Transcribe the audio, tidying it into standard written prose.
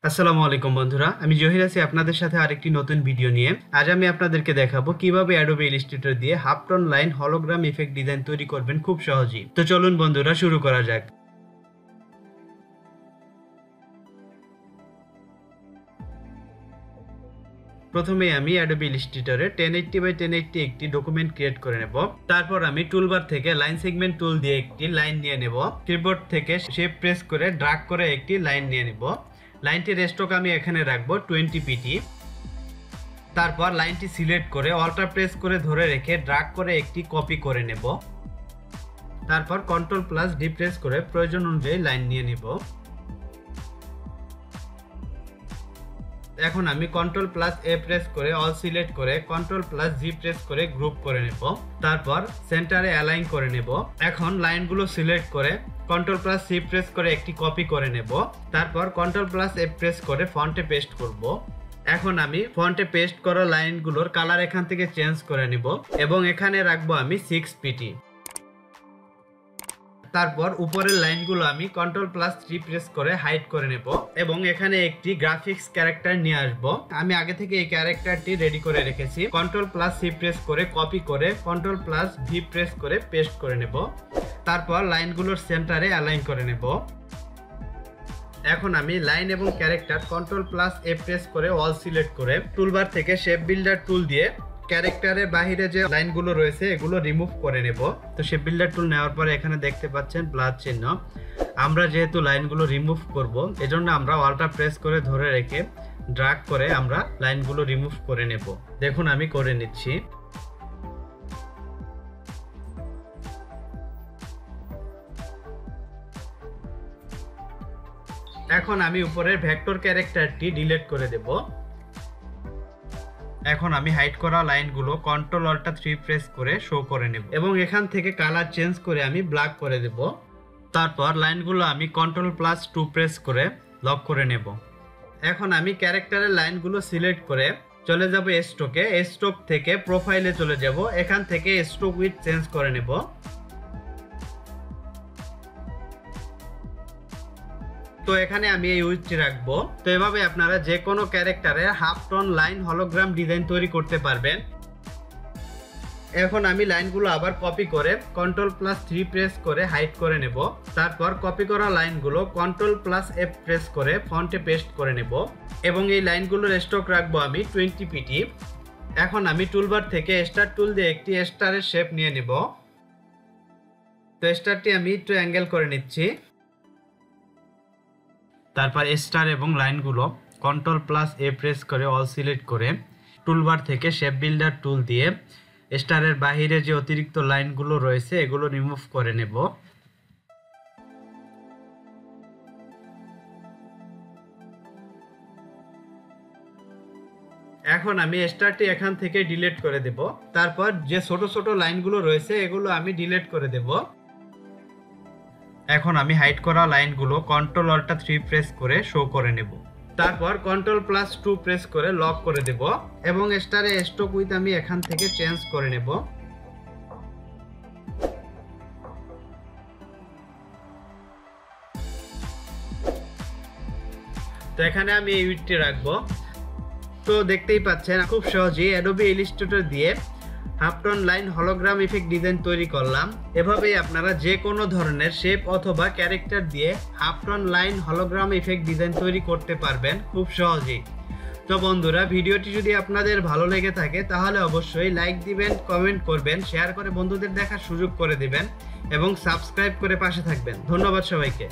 আসসালামু আলাইকুম বন্ধুরা, আমি জহির আছি আপনাদের সাথে আরেকটি নতুন ভিডিও নিয়ে। আজ আমি আপনাদেরকে দেখাবো কিভাবে অ্যাডোবি ইলাস্ট্রেটর দিয়ে halftone line hologram effect design তৈরি করবেন খুব সহজেই। তো চলুন বন্ধুরা শুরু করা যাক। প্রথমে আমি অ্যাডোবি ইলাস্ট্রেটরে 1080x1080 একটি ডকুমেন্ট ক্রিয়েট করে নেব। তারপর আমি টুলবার থেকে লাইন সেগমেন্ট টুল দিয়ে একটি লাইন নিয়ে নেব। কিবোর্ড থেকে শিফট প্রেস করে ড্র্যাগ করে একটি লাইন নিয়ে নেব। লাইনটির স্ট্রোক আমি এখানে রাখবো 20 পিটি। তারপর লাইনটি সিলেক্ট করে অল্টার প্রেস করে ধরে রেখে ড্র্যাগ করে একটি কপি করে নেব। তারপর কন্ট্রোল প্লাস ডি প্রেস করে প্রয়োজন অনুযায়ী লাইন নিয়ে নেব। এখন আমি কন্ট্রোল প্লাস এ প্রেস করে অল সিলেক্ট করে কন্ট্রোল প্লাস জি প্রেস করে গ্রুপ করে নেব। তারপর সেন্টারে অ্যালাইন করে নেব। এখন লাইনগুলো সিলেক্ট করে কন্ট্রোল প্লাস সি প্রেস করে একটি কপি করে নেব। তারপর কন্ট্রোল প্লাস এফ প্রেস করে ফন্টে পেস্ট করব। এখন আমি ফন্টে পেস্ট করা লাইনগুলোর কালার এখান থেকে চেঞ্জ করে নেব এবং এখানে রাখবো আমি 6 পিটি। তারপর উপরের লাইনগুলো আমি কন্ট্রোল প্লাস 3 প্রেস করে হাইড করে নেব এবং এখানে একটি গ্রাফিক্স ক্যারেক্টার নিয়ে আসব। আমি আগে থেকে এই ক্যারেক্টারটি রেডি করে রেখেছি। কন্ট্রোল প্লাস সি প্রেস করে কপি করে কন্ট্রোল প্লাস ভি প্রেস করে পেস্ট করে নেব। তারপর লাইনগুলোর সেন্টারে অ্যালাইন করে নেব। এখন আমি লাইন এবং ক্যারেক্টার কন্ট্রোল প্লাস এ প্রেস করে অল সিলেক্ট করে টুলবার থেকে শেপ বিল্ডার টুল দিয়ে ক্যারেক্টারের বাইরে যে লাইনগুলো রয়েছে এগুলো রিমুভ করে নেব। তো শেপ বিল্ডার টুল নেওয়ার পরে এখানে দেখতে পাচ্ছেন প্লাস চিহ্ন। আমরা যেহেতু লাইনগুলো রিমুভ করব এজন্য আমরা অল্টার প্রেস করে ধরে রেখে ড্র্যাগ করে আমরা লাইনগুলো রিমুভ করে নেব। দেখুন আমি করে নিচ্ছি। এখন আমি উপরের ভেক্টর ক্যারেক্টারটি ডিলিট করে দেব। এখন আমি হাইড করা লাইনগুলো কন্ট্রোল অল্টার 3 প্রেস করে শো করে নেব এবং এখান থেকে কালার চেঞ্জ করে আমি ব্ল্যাক করে দেব। তারপর লাইনগুলো আমি কন্ট্রোল প্লাস 2 প্রেস করে লক করে নেব। এখন আমি ক্যারেক্টারের লাইনগুলো সিলেক্ট করে চলে যাব স্ট্রোকে। স্ট্রোক থেকে প্রোফাইলে চলে যাব। এখান থেকে স্ট্রোক উইথ চেঞ্জ করে নেব। তো এখানে আমি এই উইথটি রাখবো। তো এভাবে আপনারা যে কোনো ক্যারেক্টারে half tone line hologram design তৈরি করতে পারবেন। এখন আমি লাইনগুলো আবার কপি করে কন্ট্রোল প্লাস 3 প্রেস করে হাইড করে নেব। তারপর কপি করা লাইনগুলো কন্ট্রোল প্লাস এফ প্রেস করে ফন্টে পেস্ট করে নেব এবং এই লাইনগুলোর স্ট্রোক রাখবো আমি 20 পিটি। এখন আমি টুলবার থেকে স্টার টুল দিয়ে একটি স্টারের শেপ নিয়ে নেব। তো স্টারটি আমি একটু অ্যাঙ্গেল করে নিচ্ছি। তারপর স্টার এবং লাইনগুলো কন্ট্রোল প্লাস এ প্রেস করে অল সিলেক্ট করে টুলবার থেকে শেপ বিল্ডার টুল দিয়ে স্টারের বাহিরে যে অতিরিক্ত লাইনগুলো রয়েছে এগুলো রিমুভ করে নেব। এখন আমি স্টারটি এখান থেকে ডিলিট করে দেব। তারপর যে ছোট ছোট লাইনগুলো রয়েছে এগুলো আমি ডিলিট করে দেব। এখন আমি হাইড করা লাইনগুলো কন্ট্রোল অল্টার 3 প্রেস করে শো করে নেব। তারপর কন্ট্রোল প্লাস 2 প্রেস করে লক করে দেব এবং স্টারে স্ট্রোক উইথ আমি এখান থেকে চেঞ্জ করে নেব। তো এখানে আমি এই উইথটি রাখবো। তো দেখতেই পাচ্ছেন খুব সহজেই অ্যাডোবি ইলাস্ট্রেটর দিয়ে halftone line hologram effect design তৈরি করলাম। এভাবেই আপনারা যে কোনো ধরনের শেপ অথবা ক্যারেক্টার দিয়ে halftone line hologram effect design তৈরি করতে পারবেন খুব সহজেই। তো বন্ধুরা, ভিডিওটি যদি আপনাদের ভালো লেগে থাকে তাহলে অবশ্যই লাইক দিবেন, কমেন্ট করবেন, শেয়ার করে বন্ধুদের দেখার সুযোগ করে দিবেন এবং সাবস্ক্রাইব করে পাশে থাকবেন। ধন্যবাদ সবাইকে।